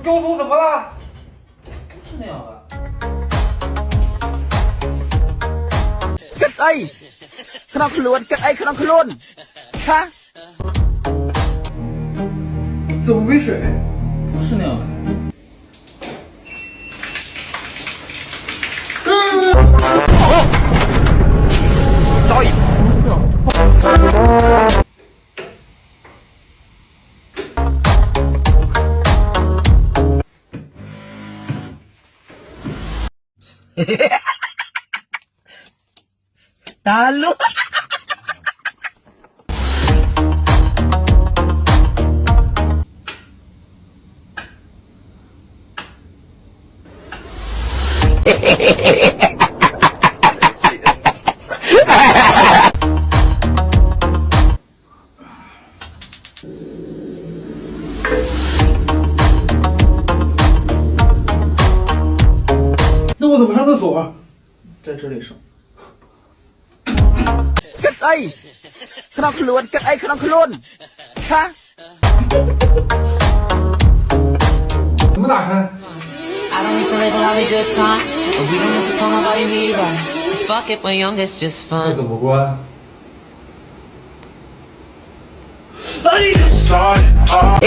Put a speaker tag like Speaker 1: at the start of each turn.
Speaker 1: 周总怎么了？不是那样吧？
Speaker 2: គិតអីក្នុងខ្លួនគិតអីក្នុងខ្លួន哈？
Speaker 3: 怎么没水？
Speaker 1: 不是那样吧
Speaker 2: 导演。Talo.
Speaker 3: 那我怎么上厕所？
Speaker 1: 在这里上。
Speaker 2: គិតអីក្នុងខ្លួនគិតអីក្នុងខ្លួន哈？
Speaker 3: 怎么打开？
Speaker 4: I don't need to live a lovely good time, but we don't need to tell nobody me right. Cause fuck it, we're young, it's just
Speaker 3: 这
Speaker 4: fun.
Speaker 3: 怎么关？
Speaker 5: Started off